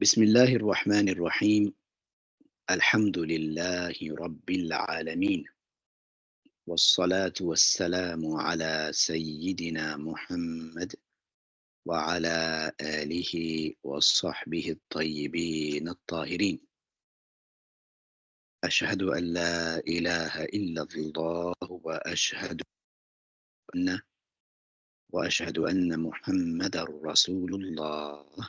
بسم الله الرحمن الرحيم. الحمد لله رب العالمين، والصلاة والسلام على سيدنا محمد وعلى آله وصحبه الطيبين الطاهرين. أشهد أن لا إله إلا الله أن وأشهد أن محمد رسول الله.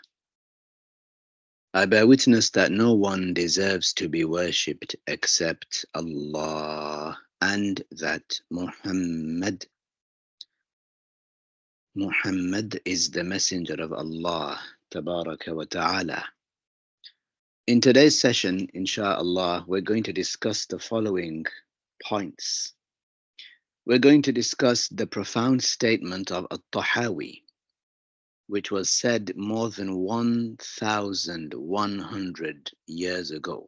I bear witness that no one deserves to be worshipped except Allah, and that Muhammad is the messenger of Allah Tabaraka wa Ta'ala. In today's session, inshallah, we're going to discuss the following points. We're going to discuss the profound statement of At-Tahawi, which was said more than 1,100 years ago.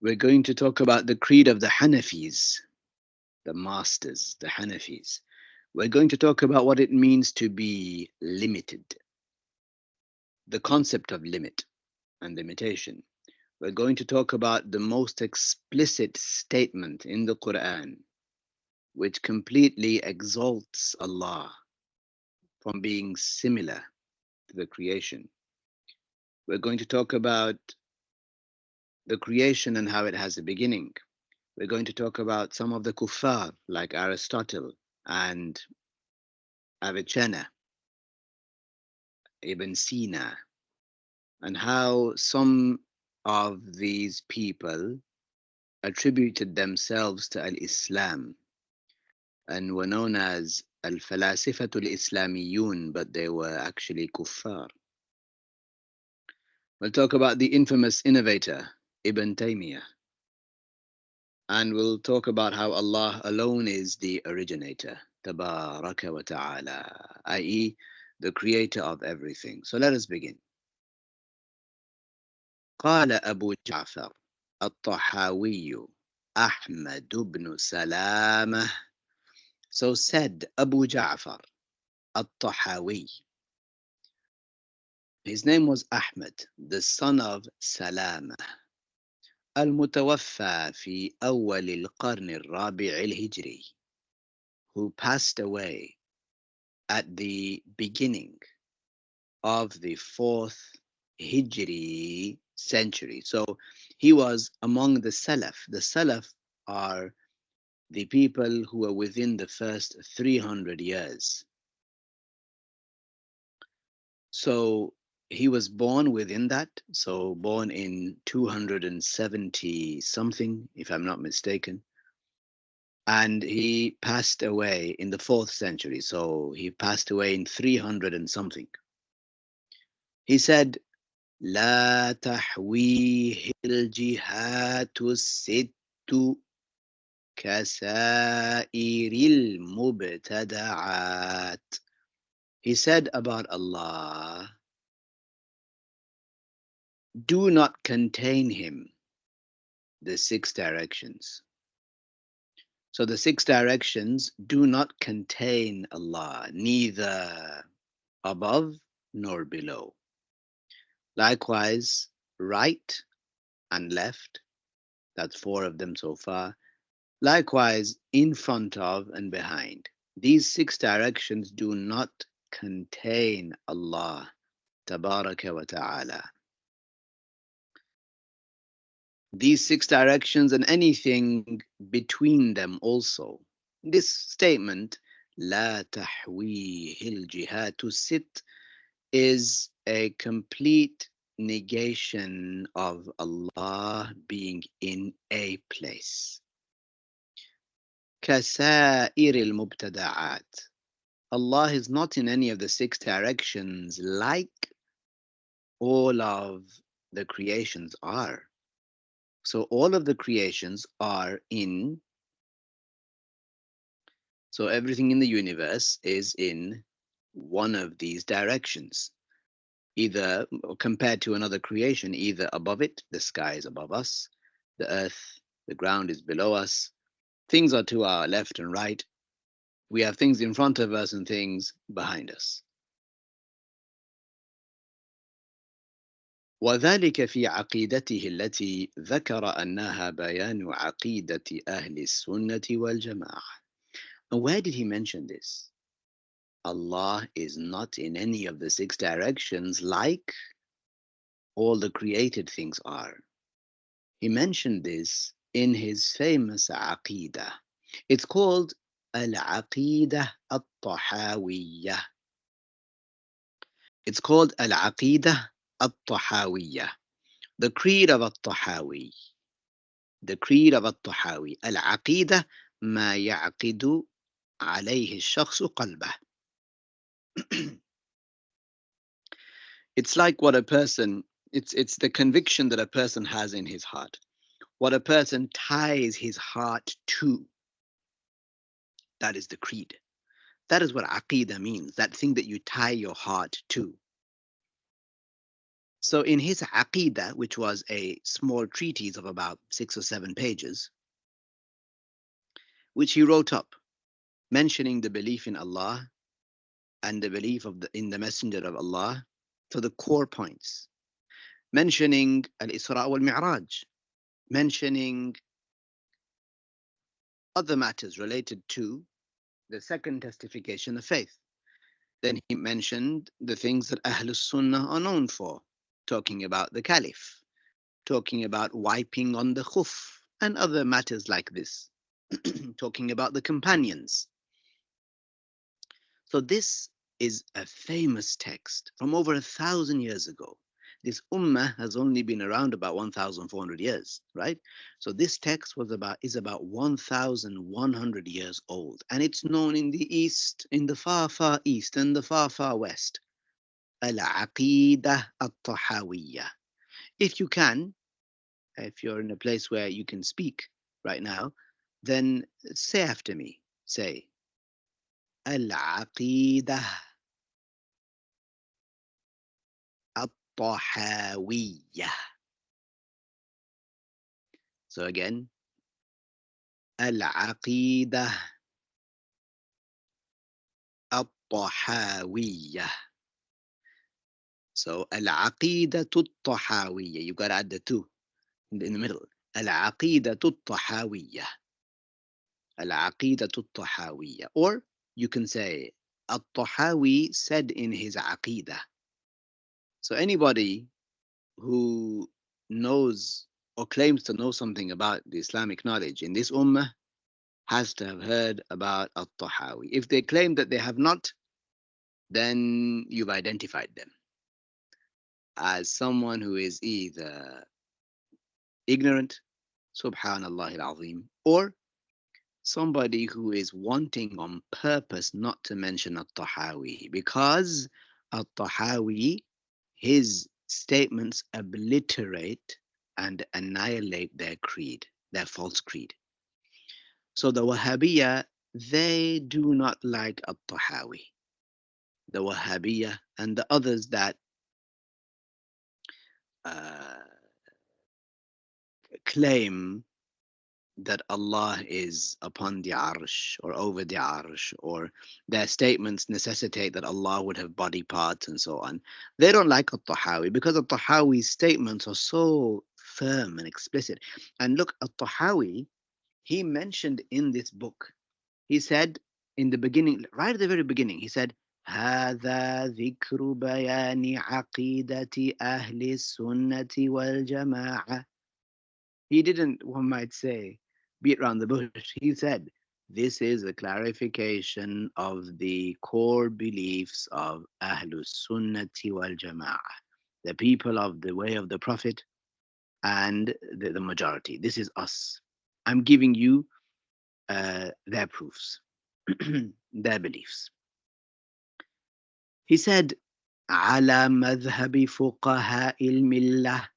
We're going to talk about the creed of the Hanafis, the masters, the Hanafis. We're going to talk about what it means to be limited, the concept of limit and limitation. We're going to talk about the most explicit statement in the Quran, which completely exalts Allah from being similar to the creation. We're going to talk about the creation and how it has a beginning. We're going to talk about some of the kuffar like Aristotle and Avicenna, Ibn Sina, and how some of these people attributed themselves to al-Islam and were known as al-Falasifatul Islamiyun, but they were actually kuffar. We'll talk about the infamous innovator, Ibn Taymiyyah, and we'll talk about how Allah alone is the originator, Tabaraka wa Ta'ala, i.e., the creator of everything. So let us begin. قال أبو جعفر الطحاوي أحمد بن سلامة. So said Abu Ja'far al-Tahawi. His name was Ahmad, the son of Salama, المتوفى في أول القرن الرابع الهجري, who passed away at the beginning of the 4th Hijri century. So he was among the Salaf. The Salaf are the people who are within the first 300 years. So he was born within that, so born in 270 something, if I'm not mistaken. And he passed away in the 4th century, so he passed away in 300 and something. He said, لا تحويه الجهات الست كسائر المبتدعات. He said about Allah, do not contain him, the 6 directions. So the 6 directions do not contain Allah, neither above nor below. Likewise, right and left, that's 4 of them so far. Likewise, in front of and behind. These 6 directions do not contain Allah, Tabaraka wa Ta'ala. These 6 directions and anything between them also. This statement, لا تحويه الجهات الست, is a complete negation of Allah being in a place. كسائر المبتدعات. Allah is not in any of the 6 directions like all of the creations are. So all of the creations are in, so everything in the universe is in one of these directions, either compared to another creation, either above it, the sky is above us, the earth, the ground is below us, things are to our left and right, we have things in front of us and things behind us. وذلك في عقيدته التي ذكر أنها بيان عقيدة أهل السنة والجماعة. And where did he mention this? Allah is not in any of the six directions like all the created things are. He mentioned this in his famous Aqidah. It's called Al-Aqidah Al-Tahawiyah. It's called Al-Aqidah Al-Tahawiyah. The Creed of Al-Tahawi. The Creed of Al-Tahawi. Al-Aqidah ما يعقد عليه الشخص قلبه. It's like what a person, it's the conviction that a person has in his heart. What a person ties his heart to. That is the creed. That is what aqidah means, that thing that you tie your heart to. So in his aqidah, which was a small treatise of about 6 or 7 pages, which he wrote up, mentioning the belief in Allah and the belief in the Messenger of Allah to the core points, mentioning al-Isra wal-Mi'raj, mentioning other matters related to the second testification of faith. Then he mentioned the things that Ahlus Sunnah are known for, talking about the Caliph, talking about wiping on the khuf, and other matters like this, talking about the companions. So this is a famous text from over 1,000 years ago. This ummah has only been around about 1,400 years, right? So this text is about 1,100 years old, and it's known in the East, in the far, far East, and the far, far West. Al-Aqidah Al-Tahawiyah. If you can, if you're in a place where you can speak right now, then say after me. Say, Al-Aqidah Al-Tahawiyah. So again, Al-Aqidah Al-Tahawiyah. So Al-Aqidah Al-Tahawiyah. You've got to add the two in the middle. Al-Aqidah Al-Tahawiyah. Al-Aqidah Al-Tahawiyah. Or you can say, Al-Tahawi said in his Aqidah. So anybody who knows or claims to know something about the Islamic knowledge in this ummah has to have heard about Al-Tahawi. If they claim that they have not, then you've identified them as someone who is either ignorant, subhanallah al-azim, or somebody who is wanting on purpose not to mention Al-Tahawi, because Al-Tahawi, his statements obliterate and annihilate their creed, their false creed. So the Wahhabiyya, they do not like Al-Tahawi. The Wahhabiyya and the others that uh, claim that Allah is upon the arsh or over the arsh, or their statements necessitate that Allah would have body parts and so on. They don't like Al-Tahawi because Al-Tahawi's statements are so firm and explicit. And look, Al-Tahawi, he mentioned in this book, he said in the beginning, right at the very beginning, he said, هذا ذكر بيان عقيدة أهل السنة والجماعة. He didn't, one might say, beat around the bush. He said, this is a clarification of the core beliefs of Ahlus Sunnati wal Jama'ah, the people of the way of the Prophet and the majority. This is us. I'm giving you their proofs, their beliefs. He said, على مذهب فقهاء الملة.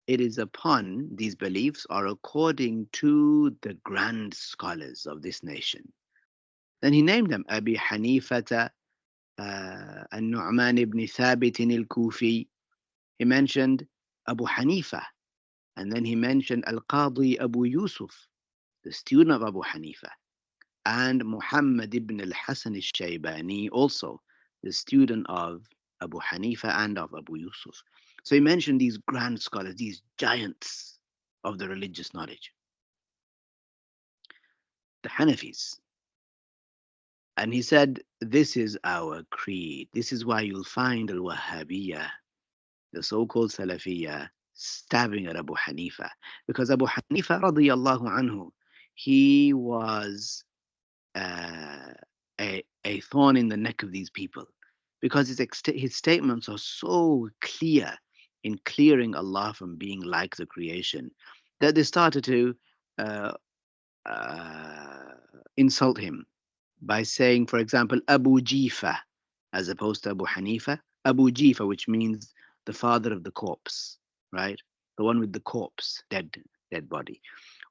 It is upon, these beliefs are according to the grand scholars of this nation. Then he named them Abi Hanifata, An-Nu'man ibn Thabit al-Kufi. He mentioned Abu Hanifa. And then he mentioned Al-Qadi Abu Yusuf, the student of Abu Hanifa. And Muhammad ibn al-Hasan al-Shaybani, also the student of Abu Hanifa and of Abu Yusuf. So he mentioned these grand scholars, these giants of the religious knowledge, the Hanafis. And he said, this is our creed. This is why you'll find Al Wahhabiyah, the so called Salafiyah, stabbing at Abu Hanifa. Because Abu Hanifa, radiallahu anhu, he was uh, a thorn in the neck of these people. Because his statements are so clear in clearing Allah from being like the creation that they started to uh, uh, insult him by saying, for example, Abu Jifa, as opposed to Abu Hanifa. Abu Jifa, which means the father of the corpse, right? The one with the corpse, dead body.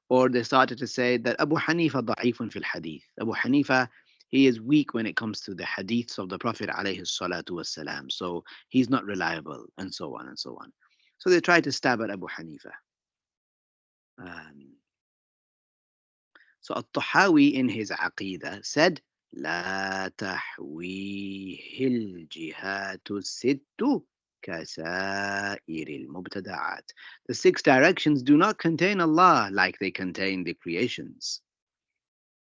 Or they started to say that Abu Hanifa da'ifun fil hadith. Abu Hanifa, he is weak when it comes to the hadiths of the Prophet alayhi salatu wasalam. So he's not reliable, and so on and so on. So they tried to stab at Abu Hanifa. Um, So At-Tahawi in his Aqidah said, لا تحويه الجهات الست كسائر المبتدعات. The six directions do not contain Allah like they contain the creations.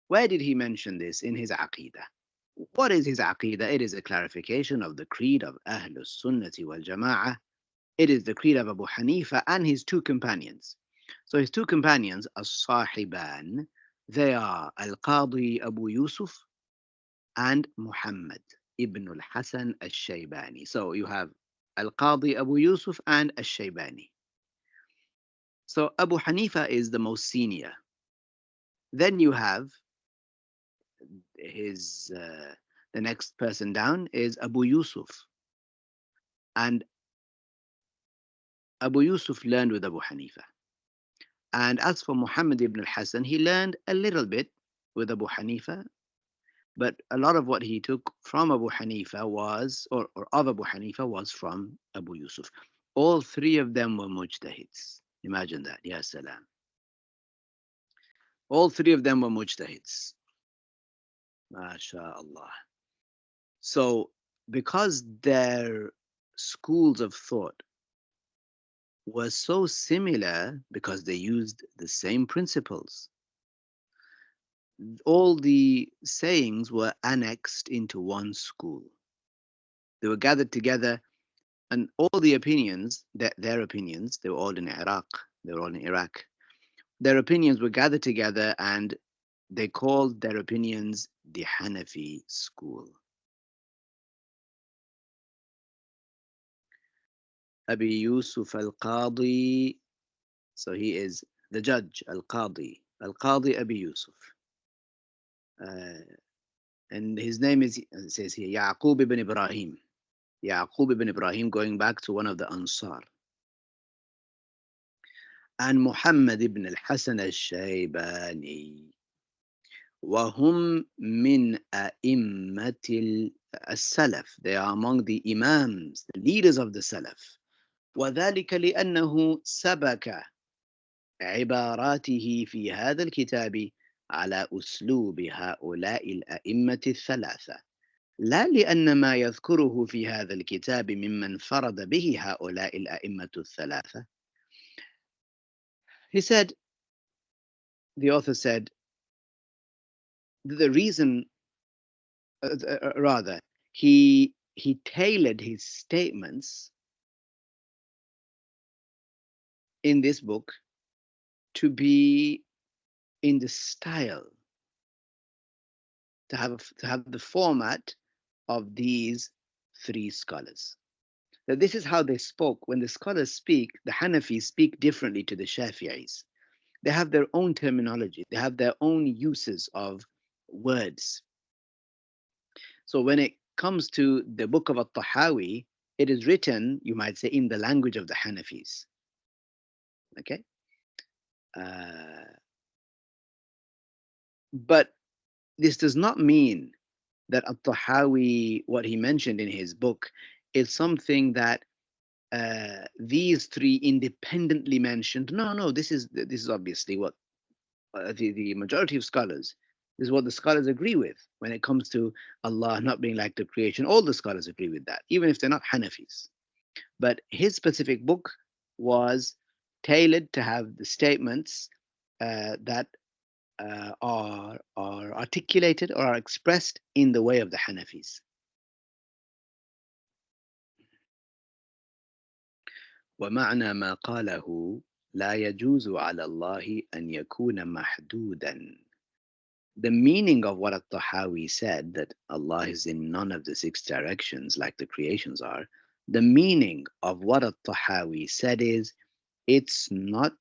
Where did he mention this in his Aqidah? What is his Aqidah? It is a clarification of the creed of Ahlul Sunnati wal Jama'ah. It is the creed of Abu Hanifa and his two companions. So his two companions, as-Sahiban, they are Al-Qadi Abu Yusuf and Muhammad ibn al-Hasan al-Shaybani. So you have Al-Qadi Abu Yusuf and al-Shaybani. So Abu Hanifa is the most senior. Then you have his the next person down is Abu Yusuf, and Abu Yusuf learned with Abu Hanifa. And as for Muhammad ibn al-Hasan, he learned a little bit with Abu Hanifa, but a lot of what he took from Abu Hanifa was, or of Abu Hanifa, was from Abu Yusuf. All three of them were mujtahids. Imagine that. Ya salam. All three of them were mujtahids. MashaAllah. So, because their schools of thought were so similar, because they used the same principles, all the sayings were annexed into one school. They were gathered together, and all the opinions, their opinions, they were all in Iraq. They were all in Iraq. Their opinions were gathered together, and they called their opinions the Hanafi school. Abi Yusuf al-Qadi, so he is the judge, al-Qadi. Al-Qadi Abi Yusuf. Uh, and his name is, it says here, Yaqub ibn Ibrahim. Yaqub ibn Ibrahim, going back to one of the Ansar. And Muhammad ibn al-Hasan al-Shaybani. وهم من أئمة السلف. They are among the imams, the leaders of the Salaf. وذلك لأنه سبك عباراته في هذا الكتاب على أسلوب هؤلاء الأئمة الثلاثة. لا لأن ما يذكره في هذا الكتاب ممن فرض به هؤلاء الأئمة الثلاثة. He said, the author said, the reason, rather, he tailored his statements in this book to be in the style, to have the format of these three scholars. That this is how they spoke. When the scholars speak, the Hanafis speak differently to the Shafi'is. They have their own terminology. They have their own uses of words. So when it comes to the book of At-Tahawi, it is written, you might say, in the language of the Hanafis. Okay? But this does not mean that At-Tahawi, what he mentioned in his book, is something that these three independently mentioned. No, this is obviously what the majority of scholars, this is what the scholars agree with when it comes to Allah not being like the creation. All the scholars agree with that, even if they're not Hanafis. But his specific book was tailored to have the statements that are articulated or are expressed in the way of the Hanafis. ومعنى ما قاله لا يجوز على الله أن يكون محدودا. The meaning of what At-Tahawi said, that Allah is in none of the six directions like the creations are, the meaning of what At-Tahawi said is it's not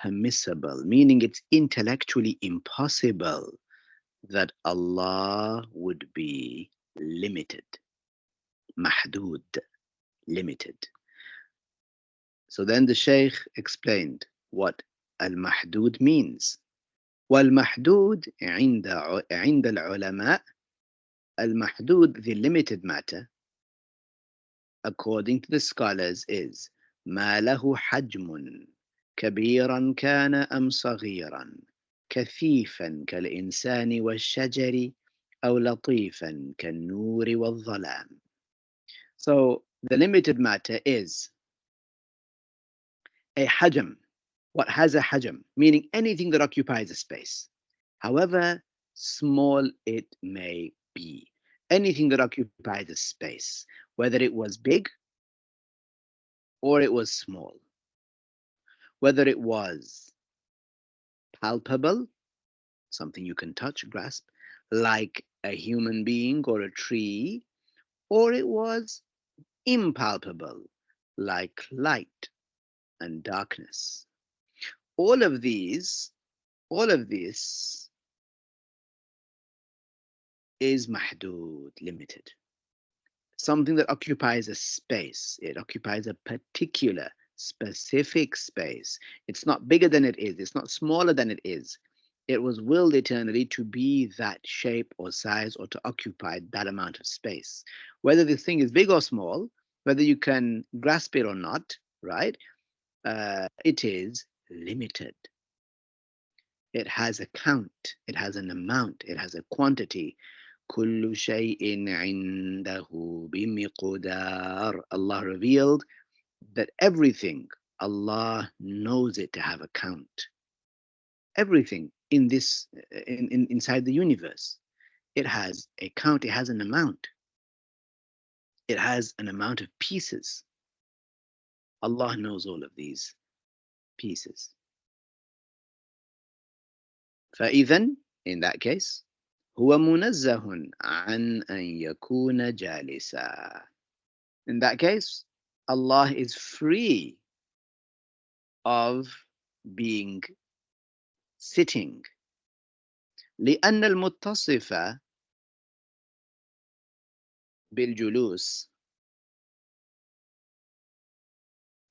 permissible, meaning it's intellectually impossible that Allah would be limited, mahdud, limited. So then the Shaykh explained what al-mahdud means. والمحدود عند العلماء, المحدود, the limited matter, according to the scholars, is ما له حجم كبيرا كان أم صغيرا كثيفا كالإنسان والشجر أو لطيفا كالنور والظلام. So the limited matter is a hajm, what has a hajm, meaning anything that occupies a space, however small it may be. Anything that occupies a space, whether it was big or it was small, whether it was palpable, something you can touch, grasp, like a human being or a tree, or it was impalpable, like light and darkness. All of these, all of this is mahdud, limited. Something that occupies a space. It occupies a particular, specific space. It's not bigger than it is. It's not smaller than it is. It was willed eternally to be that shape or size or to occupy that amount of space. Whether this thing is big or small, whether you can grasp it or not, right? It is limited. It has a count, it has an amount, it has a quantity. كل شيء عنده بمقدار. Allah revealed that everything, Allah knows it to have a count. Everything in this, inside the universe, it has a count, it has an amount. It has an amount of pieces. Allah knows all of these pieces. فإذا, in that case, هو منزه عن أن يكون جالسا. In that case, Allah is free of being sitting. لأن المتصف بالجلوس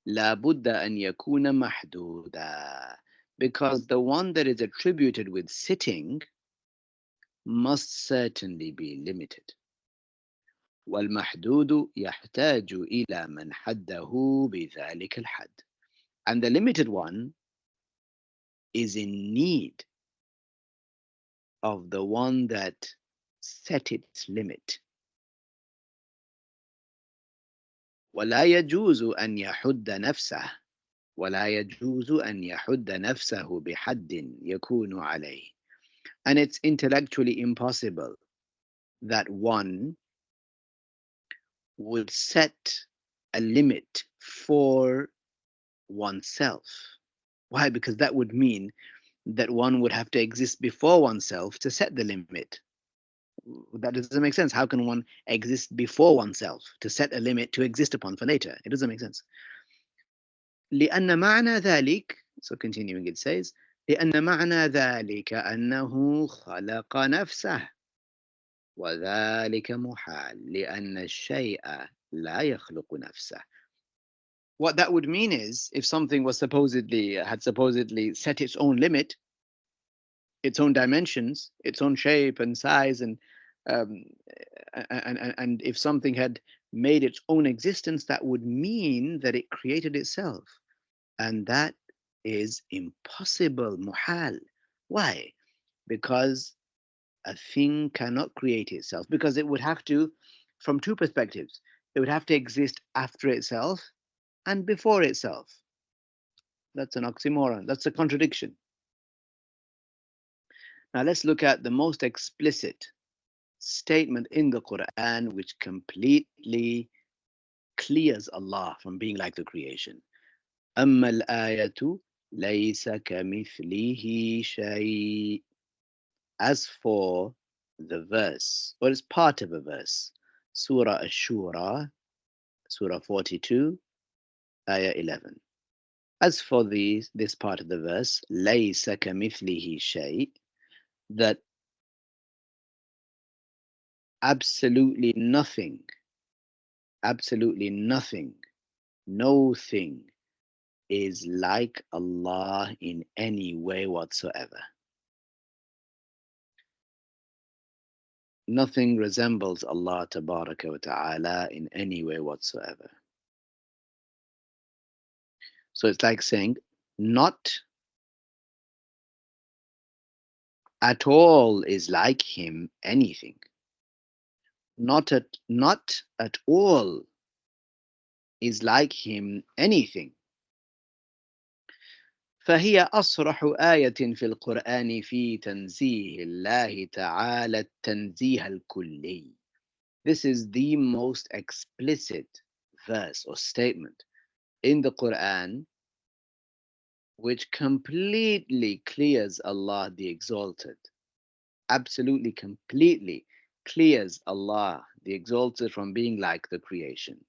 لا بد أن يكون محدودا. Because the one that is attributed with sitting must certainly be limited. والمحدود يحتاج إلى من حده بذلك الحد. And the limited one is in need of the one that set its limit. ولا يجوز أن يحد نفسه ولا يجوز أن يحد نفسه بحد يكون عليه. And it's intellectually impossible that one would set a limit for oneself. Why? Because that would mean that one would have to exist before oneself to set the limit. That doesn't make sense. How can one exist before oneself to set a limit to exist upon for later? It doesn't make sense. لأن معنى ذلك, so continuing it says, لأن معنى ذلك أنه خلق نفسه وذلك محال لأن الشيء لا يخلق نفسه. What that would mean is, if something was had supposedly set its own limit, its own dimensions, its own shape and size, um, and if something had made its own existence, that would mean that it created itself, and that is impossible, muhal. Why? Because a thing cannot create itself, because it would have to, from two perspectives, It would have to exist after itself and before itself. That's an oxymoron. That's a contradiction. Now let's look at the most explicit statement in the Quran which completely clears Allah from being like the creation. أما الآية ليس كمثله شيء. As for the verse, or it's part of a verse, Surah Ash-Shura, Surah 42, Ayah 11. As for this part of the verse, ليس كمثله شيء, that absolutely nothing, no thing is like Allah in any way whatsoever. Nothing resembles Allah Tabaraka wa Ta'ala in any way whatsoever. So it's like saying, not at all is like him anything. Not at all is like him anything. فهي أصرح آية في القرآن في تنزيه الله تعالى التنزيه الكلي. This is the most explicit verse or statement in the Quran which completely clears Allah the Exalted. Absolutely, completely clears Allah the Exalted from being like the creation.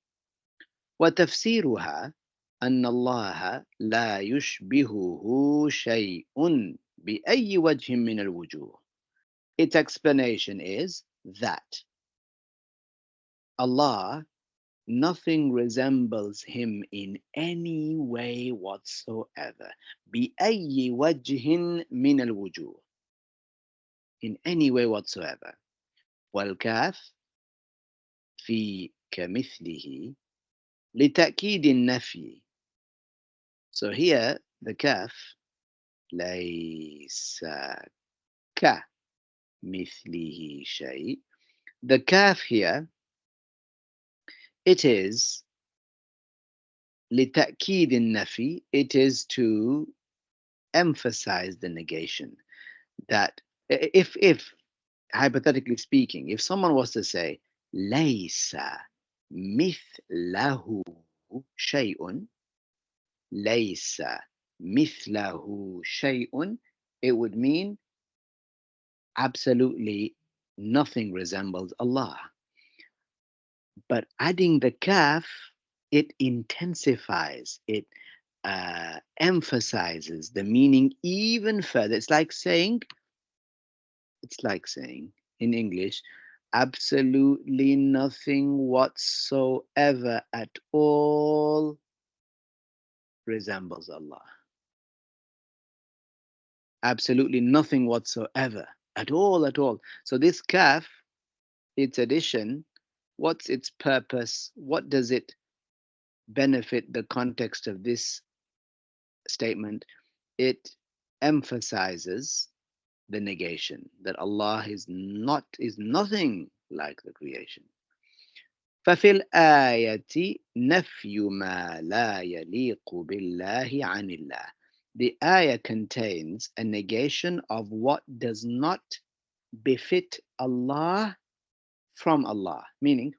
وتفسيرها أن الله لا يشبهه شيء بأي وجه من الوجوه. Its explanation is that Allah, nothing resembles him in any way whatsoever. بأي وجه من الوجوه. In any way whatsoever. والكاف في كمثله لتأكيد النفي. So here the kaf ليس كمثله شيء. The kaf here, it is لتأكيد النفي. It is to emphasize the negation. That if hypothetically speaking, if someone was to say ليس مثله شيء, ليس مثله شيء, it would mean absolutely nothing resembles Allah. But adding the kaf, it intensifies, it emphasizes the meaning even further. It's like saying in English, absolutely nothing whatsoever at all resembles Allah. Absolutely nothing whatsoever at all, at all. So this kaf, its addition, what's its purpose? What does it benefit the context of this statement? It emphasizes the negation that Allah is nothing like the creation. ففي الآية نفي ما لا يليق بالله عن الله. The ayah contains a negation of what does not befit Allah from Allah. Meaning,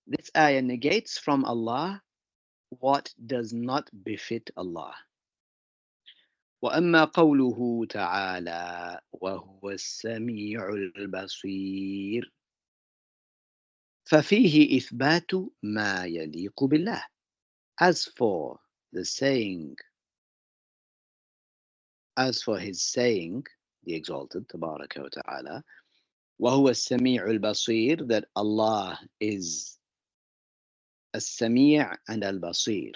this ayah negates from Allah what does not befit Allah. وأما قوله تعالى وهو السميع البصير ففيه إثبات ما يليق بالله. As for the saying, as for his saying, the exalted تبارك وتعالى, وهو السميع البصير, that Allah is السميع and al-Basir.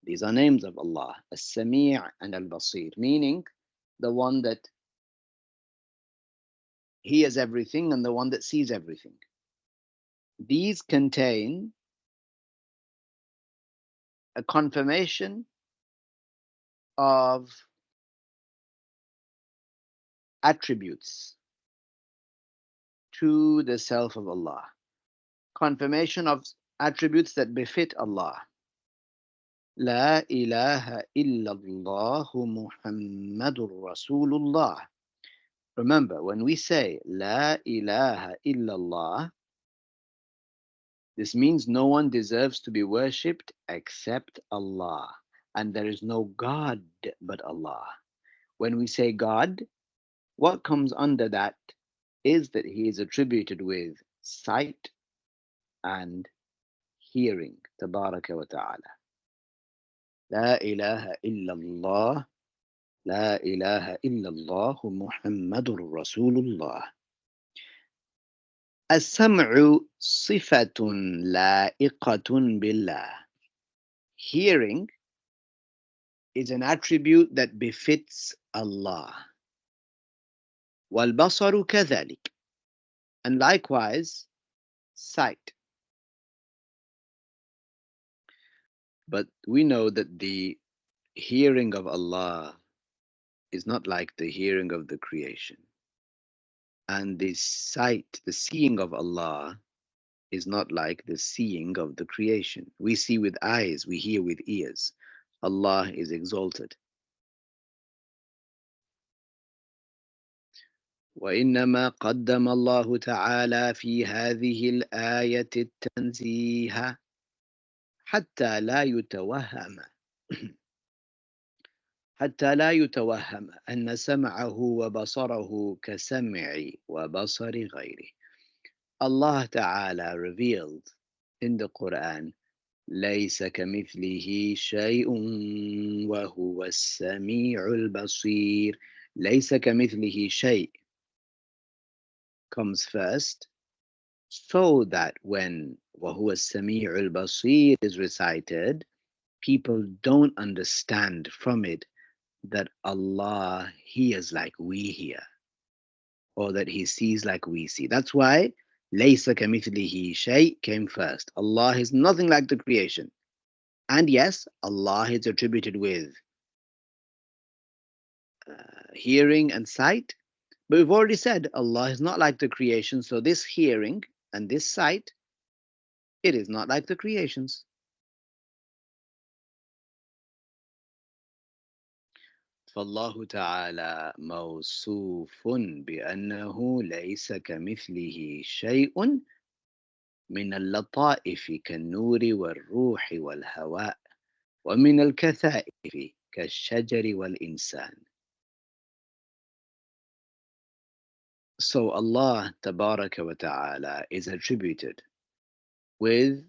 These are names of Allah, السميع and al-Basir, meaning the one that hears everything and the one that sees everything. These contain a confirmation of attributes to the self of Allah, confirmation of attributes that befit Allah. La ilaha illallah Muhammadur Rasulullah. Remember, when we say La ilaha illallah, this means no one deserves to be worshipped except Allah. And there is no God but Allah. When we say God, what comes under that is that He is attributed with sight and hearing. Tabaraka wa ta'ala. La ilaha illallah. La ilaha illallah Muhammadur Rasulullah. السمع صفة لائقة بالله. Hearing is an attribute that befits Allah. والبصر كذلك. And likewise, sight. But we know that the hearing of Allah is not like the hearing of the creation. And the sight, the seeing of Allah is not like the seeing of the creation. We see with eyes, we hear with ears. Allah is exalted. وإنما قدم الله تعالى في هذه الآية التنزيه حتى لا يتوهم حتى لا يتوهم أن سمعه وبصره كسمع وبصر غيره. Allah Ta'ala revealed in the Quran, ليس كمثله شيء وهو السميع البصير. ليس كمثله شيء comes first, so that when وهو السميع البصير is recited, people don't understand from it that Allah hears like we hear, or that He sees like we see. That's why ليس كمثله شيء came first. Allah is nothing like the creation. And yes, Allah is attributed with hearing and sight. But we've already said Allah is not like the creation. So this hearing and this sight, it is not like the creations. فالله تعالى موصوف بأنه ليس كمثله شيء من اللطائف كالنور والروح والهواء ومن الكثائف كالشجر والإنسان. So Allah Tabaraka wa Ta'ala is attributed with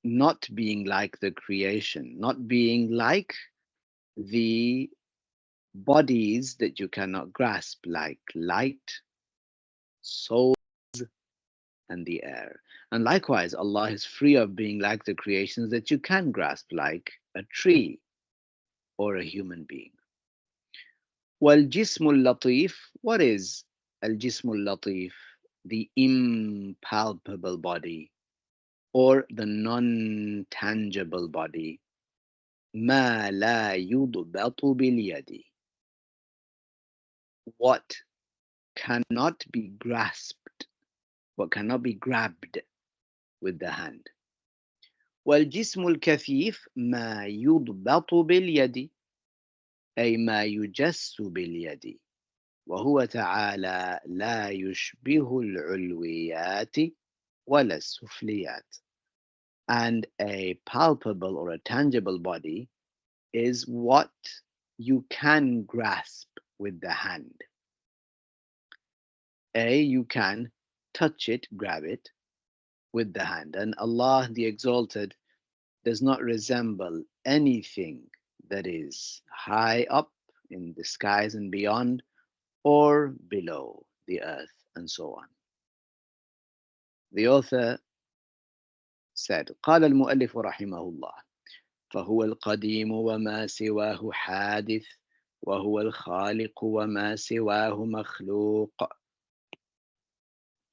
not being like the creation, not being like the bodies that you cannot grasp, like light, soul, and the air. And likewise, Allah is free of being like the creations that you can grasp, like a tree or a human being. وَالْجِسْمُ اللَّطِيفُ. What is al-jism al-latif? The impalpable body or the non-tangible body. مَا لَا يُضْبَطُ بِالْيَدِ. What cannot be grasped, what cannot be grabbed with the hand. والجسم الكثيف ما يضبط باليد أي ما يجس باليد وهو تعالى لا يشبه العلويات ولا السفليات. And a palpable or a tangible body is what you can grasp with the hand. You can touch it, grab it with the hand. And Allah the Exalted does not resemble anything that is high up in the skies and beyond, or below the earth, and so on. The author said, قال المؤلف رحمه الله فهو القديم وما سواه حادث وهو الخالق وما سواه مخلوق.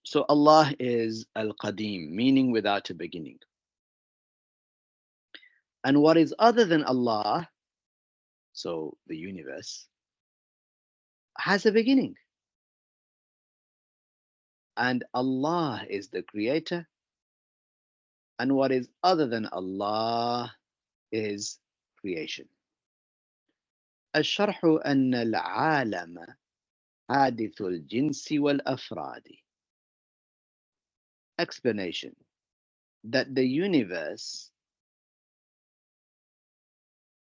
So Allah is Al-Qadim, meaning without a beginning. And what is other than Allah, so the universe, has a beginning. And Allah is the creator and what is other than Allah is creation. الشرح أن العالم حادث الجنس والأفراد. Explanation that the universe,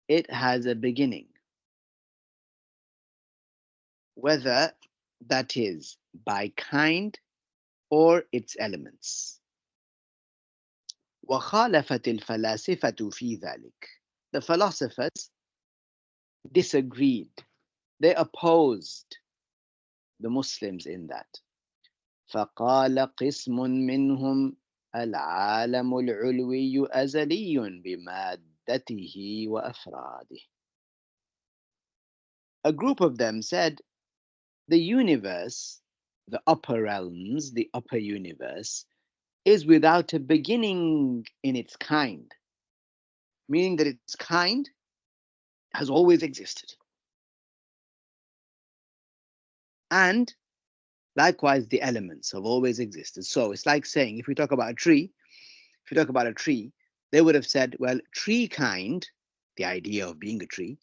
it has a beginning, whether that is by kind or its elements. وخالفت الفلاسفة في ذلك. The philosophers disagreed. They opposed the Muslims in that. فقال قسم منهم العالم العلوي أزلي بمادته وأفراده. A group of them said the universe, the upper realms, the upper universe, is without a beginning in its kind, meaning that its kind has always existed. And likewise, the elements have always existed. So it's like saying, if we talk about a tree, they would have said, well, tree kind, the idea of being a tree,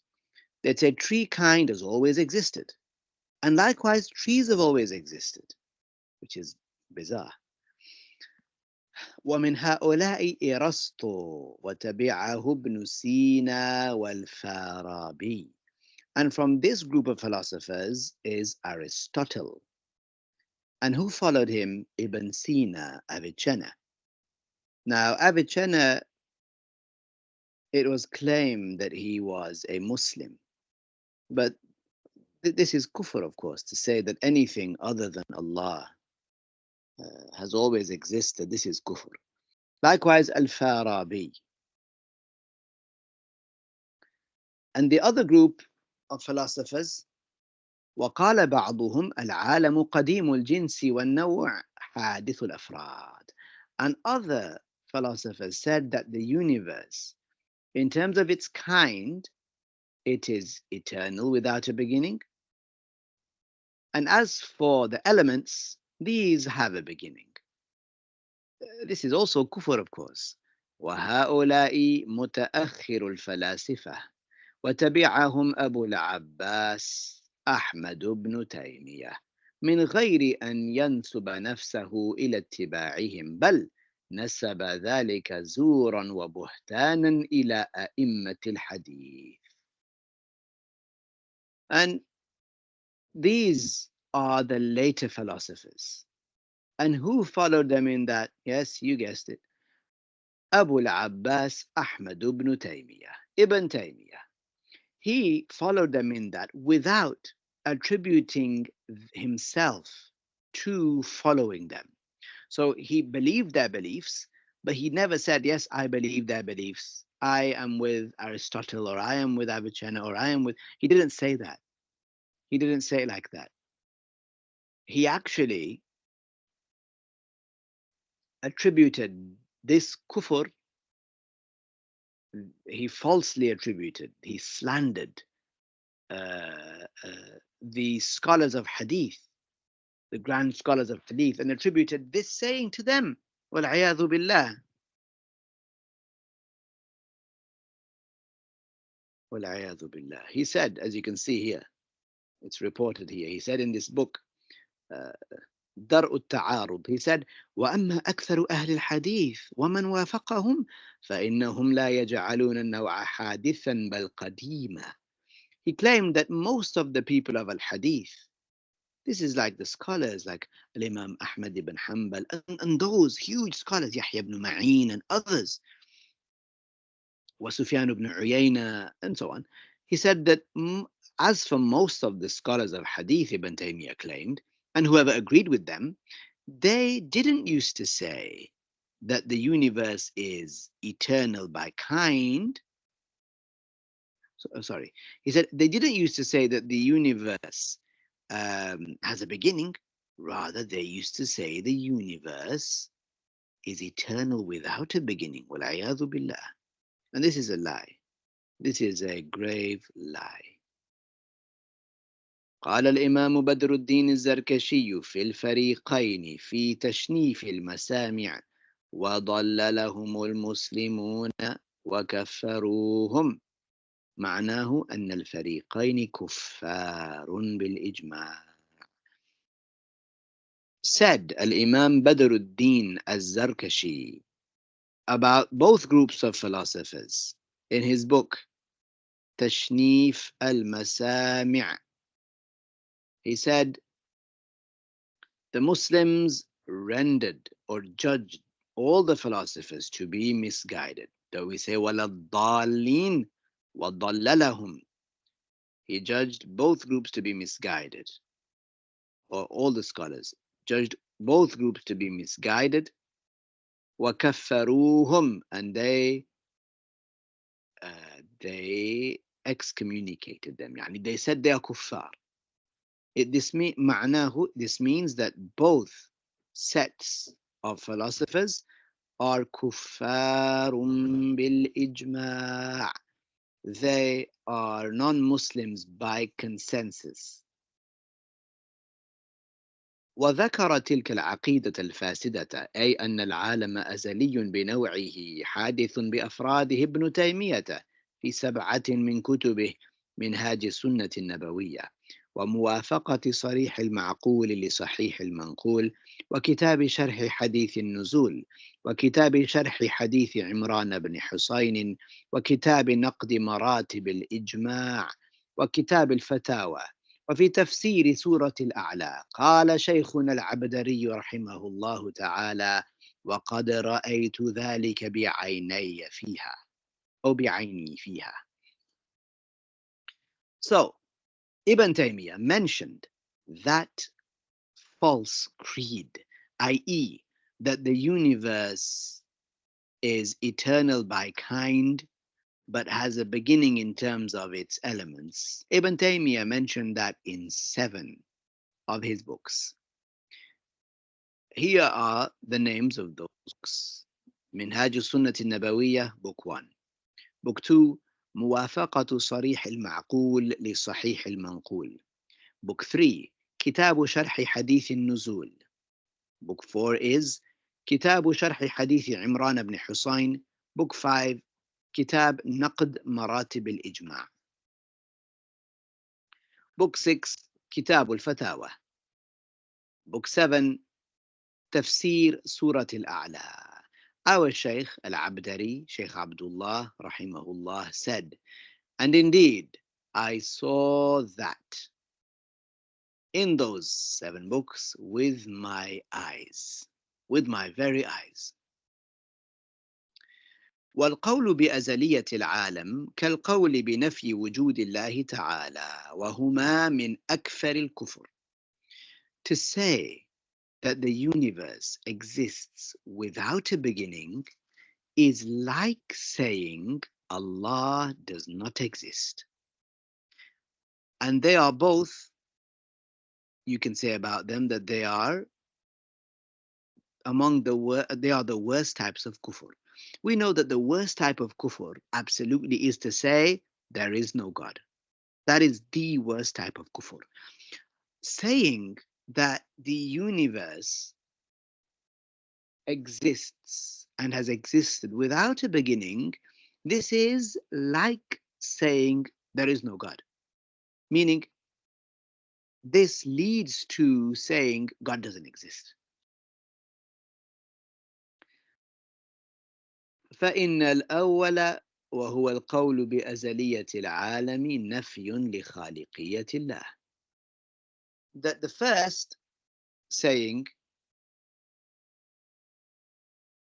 they'd say tree kind has always existed. And likewise, trees have always existed, which is bizarre. ومن هؤلاء إرسطو وتبعه ابن سينا والفارابي. And from this group of philosophers is Aristotle. And who followed him? Ibn Sina, Avicenna. Now, Avicenna, it was claimed that he was a Muslim. But this is kufr, of course, to say that anything other than Allah has always existed. This is kufr. Likewise, Al-Farabi. And the other group of philosophers, وقال بعضهم العالم قديم الجنس والنوع حادث الأفراد. And other philosophers said that the universe, in terms of its kind, it is eternal without a beginning. And as for the elements, these have a beginning. This is also kufr, of course. وهؤلاء متأخر الفلاسفة وتبعهم أبو العباس أحمد بن تيمية من غير أن ينسب نفسه إلى اتباعهم بل نسب ذلك زورا وبهتانا إلى أئمة الحديث. And these are the later philosophers. And who followed them in that? Yes, you guessed it. Abu al-Abbas Ahmad ibn Taymiyyah, Ibn Taymiyyah. He followed them in that without attributing himself to following them. So he believed their beliefs, but he never said, yes, I believe their beliefs. I am with Aristotle, or I am with Avicenna, or I am with. He didn't say that. He didn't say it like that. He actually attributed this kufr, he falsely attributed, he slandered the scholars of hadith, the grand scholars of hadith, and attributed this saying to them. وَالْعِيَاذُ بِاللَّهِ. وَالْعِيَاذُ بِاللَّهِ. He said, as you can see here, it's reported here, he said in this book, درء التعارض, he said وأما أكثر أهل الحديث ومن وافقهم فإنهم لا يجعلون النوع حادثا بل قديما. He claimed that most of the people of al-hadith, this is like the scholars like Imam Ahmad ibn Hanbal and those huge scholars, Yahya ibn Ma'in and others, Sufyan ibn Uyayna and so on. He said that as for most of the scholars of hadith, Ibn Taymiyyah claimed, and whoever agreed with them, they didn't used to say that the universe is eternal by kind. Sorry, he said they didn't used to say that the universe has a beginning. Rather, they used to say the universe is eternal without a beginning. وَالْعِيَاذُ بِاللَّهِ. And this is a lie. This is a grave lie. قال الإمام بدر الدين الزركشي في الفريقين في تشنيف المسامع وضللهم المسلمون وكفروهم. معناه أن الفريقين كفار بالإجماع. Said Al-Imam Badruddin Az-Zarkashi about both groups of philosophers in his book Tashnif al-Masami'. He said, the Muslims rendered or judged all the philosophers to be misguided. Though we say وَلَضَّالِّينَ وَضَلَّلَهُمْ. He judged both groups to be misguided, or all the scholars judged both groups to be misguided. وَكَفَّرُوهُمْ, and they excommunicated them. يعني they said they are kuffar. This means that both sets of philosophers are kuffarun bil ijma'. They are non-Muslims by consensus. وذكر تلك العقيدة الفاسدة، أي أن العالم أزلي بنوعه حادث بأفراده، ابن تيمية في 7 من كتبه منهاج السنة النبوية، وموافقة صريح المعقول لصحيح المنقول، وكتاب شرح حديث النزول، وكتاب شرح حديث عمران بن حسين، وكتاب نقد مراتب الإجماع، وكتاب الفتاوى. وفي تفسير سورة الأعلى قال شيخنا العبدري رحمه الله تعالى: وقد رأيت ذلك بعيني فيها أو بعيني فيها. So, Ibn Taymiyyah mentioned that false creed, i.e., that the universe is eternal by kind but has a beginning in terms of its elements. Ibn Taymiyyah mentioned that in 7 of his books. Here are the names of those books: منهاج السنة النبوية book 1, book 2 موافقة صريح المعقول لصحيح المنقول, book 3 كتاب شرح حديث النزول, book 4 is كتاب شرح حديث عمران بن حسين, book 5 كتاب نقد مراتب الإجماع, book 6 كتاب الفتاوى, book 7 تفسير سورة الأعلى. Our Shaykh Al-Abdari, Shaykh Abdullah rahimahullah, said, and indeed I saw that in those 7 books with my eyes, with my very eyes. والقول بأزلية العالم كالقول بنفي وجود الله تعالى، وهما من أكثر الكفر. To say that the universe exists without a beginning is like saying Allah does not exist. And they are both, you can say about them that they are the worst types of kufr. We know that the worst type of kufr absolutely is to say there is no God. That is the worst type of kufr. Saying that the universe exists and has existed without a beginning, this is like saying there is no God. Meaning, this leads to saying God doesn't exist. فإن الأول وهو القول بأزلية العالم نفي لخالقية الله. That the first saying,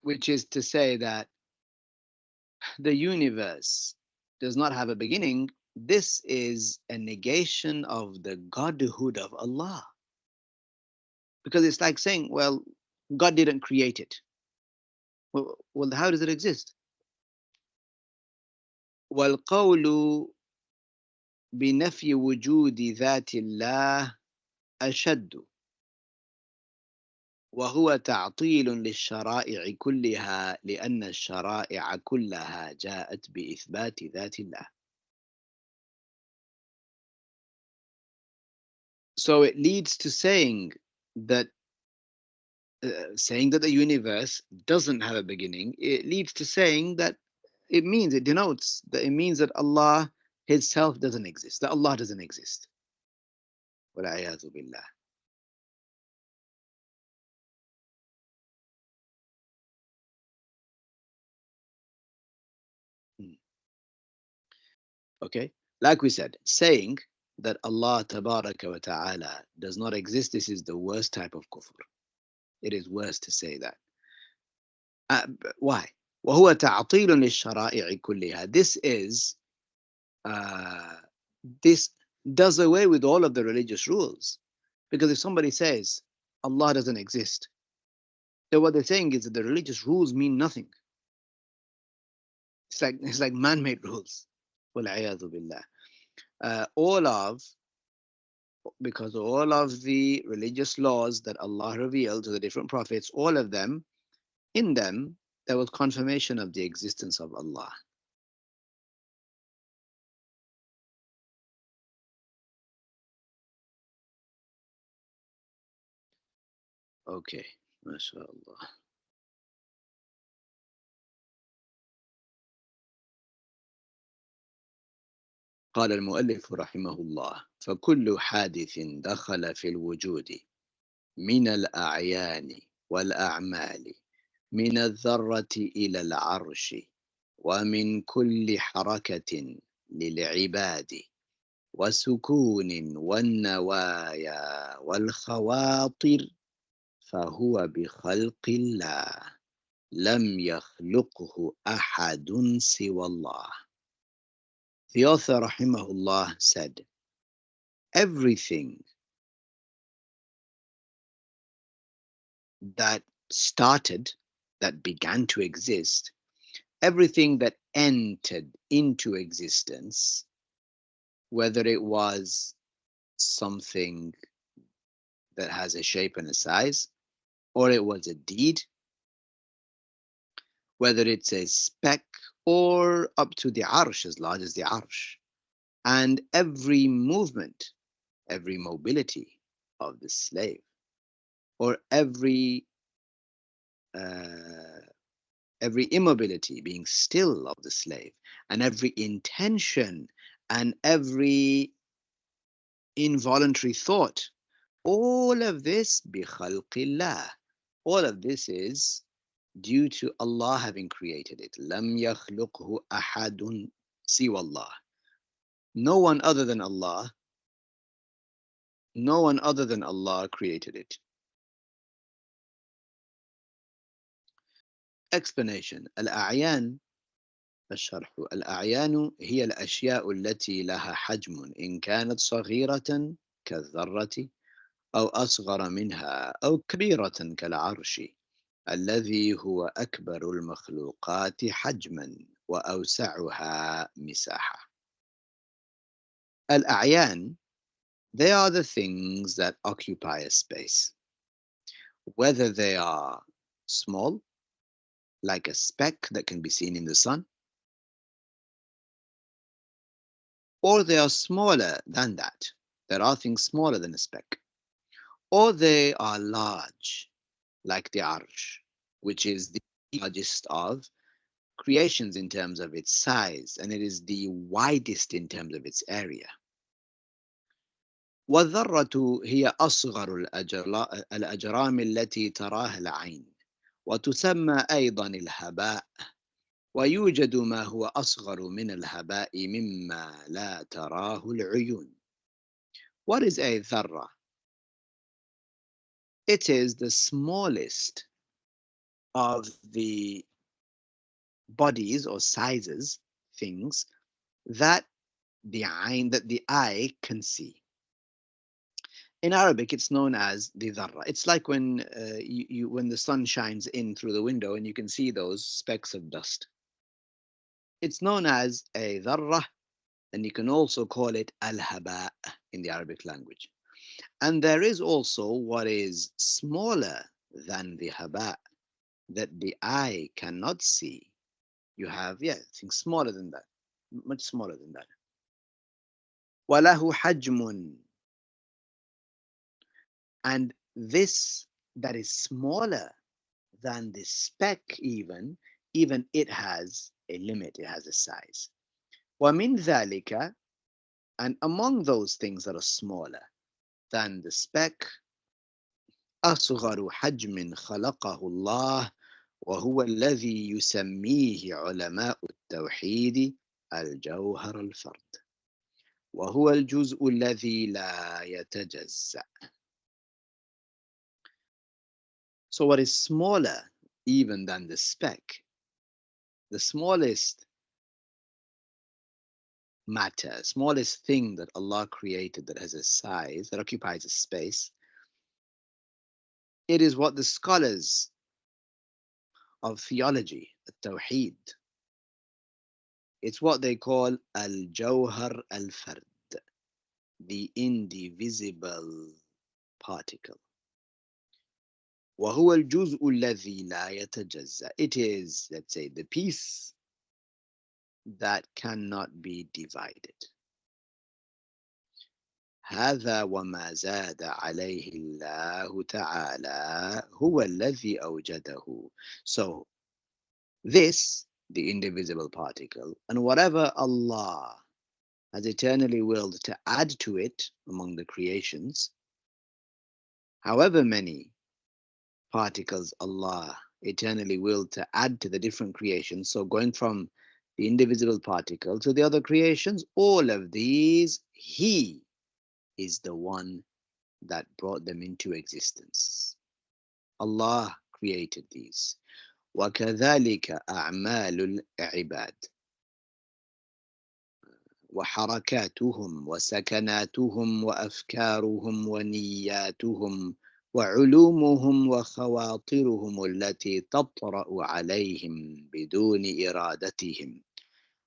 which is to say that the universe does not have a beginning, this is a negation of the godhood of Allah. Because it's like saying, well, God didn't create it. Well, how does it exist? والقول بنفي وجود ذات الله أشد، وهو تعطيل للشرائع كلها، لأن الشرائع كلها جاءت بإثبات ذات الله. So it leads to saying that saying that the universe doesn't have a beginning, it leads to saying that it denotes that it means that Allah Himself doesn't exist, that Allah doesn't exist. وَالْعِيَاذُ بِاللَّهِ. Hmm. Okay, like we said, saying that Allah Tabaraka wa Ta'ala does not exist, this is the worst type of kufr. It is worse to say that. Why? وهو تعطيل للشرائع كلها. Uh, this does away with all of the religious rules. Because if somebody says Allah doesn't exist, then what they're saying is that the religious rules mean nothing. It's like man-made rules. وَالْعِيَاذُ بِاللَّهِ. All of Because all of the religious laws that Allah revealed to the different prophets, all of them, in them, there was confirmation of the existence of Allah. Okay, mashallah. قال المؤلف رحمه الله: فكل حادث دخل في الوجود من الأعيان والأعمال، من الذرة إلى العرش، ومن كل حركة للعباد، وسكون والنوايا والخواطر، فهو بخلق الله، لم يخلقه أحد سوى الله. The author rahimahullah said, everything that started, that began to exist, everything that entered into existence, whether it was something that has a shape and a size, or it was a deed, whether it's a speck or up to the arsh, as large as the arsh, and every movement, every mobility of the slave, or uh, every immobility, being still of the slave, and every intention and every involuntary thought, all of this بِخَلْقِ all of this is due to Allah having created it. لَمْ يَخْلُقْهُ أَحَدٌ سِوَى اللَّهِ. No one other than Allah, no one other than Allah created it. Explanation. الأعيان الشرح: الأعيان هي الأشياء التي لها حجم إن كانت صغيرة كالذرة، أو أصغر منها، أو كبيرة كالعرش، الذي هو أكبر المخلوقات حجما وأوسعها مساحة. الأعيان, they are the things that occupy a space, whether they are small, like a speck that can be seen in the sun, or they are smaller than that. There are things smaller than a speck. Or they are large, like the Arsh, which is the largest of creations in terms of its size, and it is the widest in terms of its area. والذرة هي أصغر الأجرام التي تراها العين، وتسمى أيضا الهباء، ويوجد ما هو أصغر من الهباء مما لا تراه العيون. What is a dharra? It is the smallest of the bodies or sizes, things that the eye can see. In Arabic, it's known as the dharra. It's like when when the sun shines in through the window and you can see those specks of dust. It's known as a dharra, and you can also call it al-haba in the Arabic language. And there is also what is smaller than the haba that the eye cannot see. You have, yeah, things smaller than that, much smaller than that. وَلَهُ حَجْمٌ. And this that is smaller than the speck, even it has a limit, it has a size. وَمِن ذَلِكَ, and among those things that are smaller than the speck, أصغر حجم خلقه الله وهو الذي يسميه علماء التوحيد الجوهر الفرد وهو الجزء الذي لا يتجزأ. So what is smaller even than the speck, the smallest matter, smallest thing that Allah created that has a size, that occupies a space, it is what the scholars of theology, Tawheed, it's what they call Al-Jawhar Al-Fard, the indivisible particle. وهو الجزء الذي لا يتجزأ. It is, let's say, the piece that cannot be divided. هذا وما زاد عليه الله تعالى هو الذي أوجده. So this, the indivisible particle, and whatever Allah has eternally willed to add to it among the creations, however many particles Allah eternally willed to add to the different creations, so going from the indivisible particle to the other creations, all of these, He is the one that brought them into existence. Allah created these. وكذلك أعمال العباد وحركاتهم وسكناتهم وأفكارهم ونياتهم وعلومهم وخواطرهم التي تطرأ عليهم بدون إرادتهم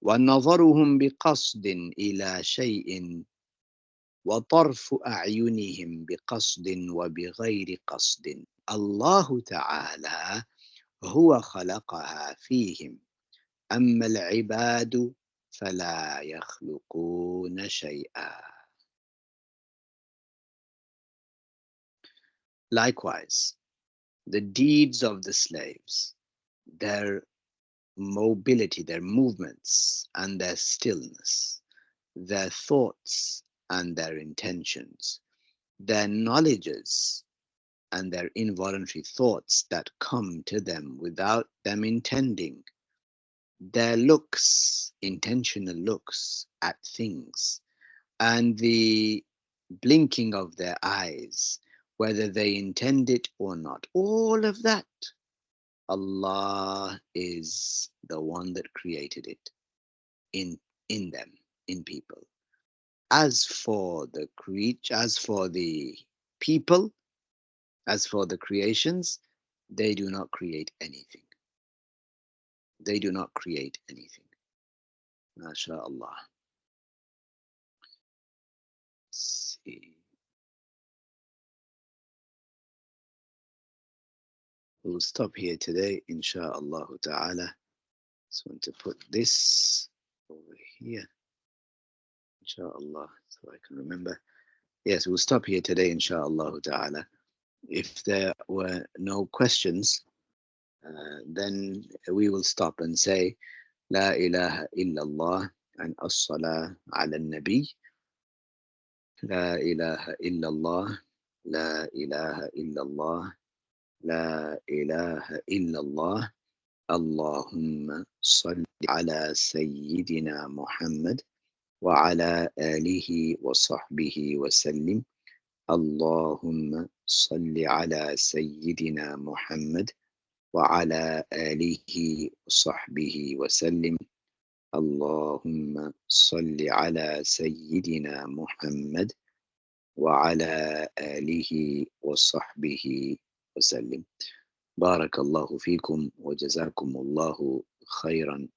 ونظرهم بقصد إلى شيء وطرف أعينهم بقصد وبغير قصد الله تعالى هو خلقها فيهم أما العباد فلا يخلقون شيئا. Likewise, the deeds of the slaves, their mobility, their movements, and their stillness, their thoughts and their intentions, their knowledges and their involuntary thoughts that come to them without them intending, their looks, intentional looks at things, and the blinking of their eyes, whether they intend it or not, all of that, Allah is the one that created it in them, in people. As for the people, as for the creations, they do not create anything. They do not create anything. MashaAllah. See. We'll stop here today, insha'Allah ta'ala. Just want to put this over here, insha'Allah, so I can remember. Yes, we'll stop here today, insha'Allah ta'ala. If there were no questions, then we will stop and say, La ilaha illallah and as-salah ala nabi. La ilaha illallah, la ilaha illallah, la ilaha illallah. اللهم صل على سيدنا محمد وعلى آله وصحبه وسلم. اللهم صل على سيدنا محمد وعلى آله وصحبه وسلم. اللهم صل على سيدنا محمد وعلى آله وصحبه وسلم. بارك الله فيكم وجزاكم الله خيرا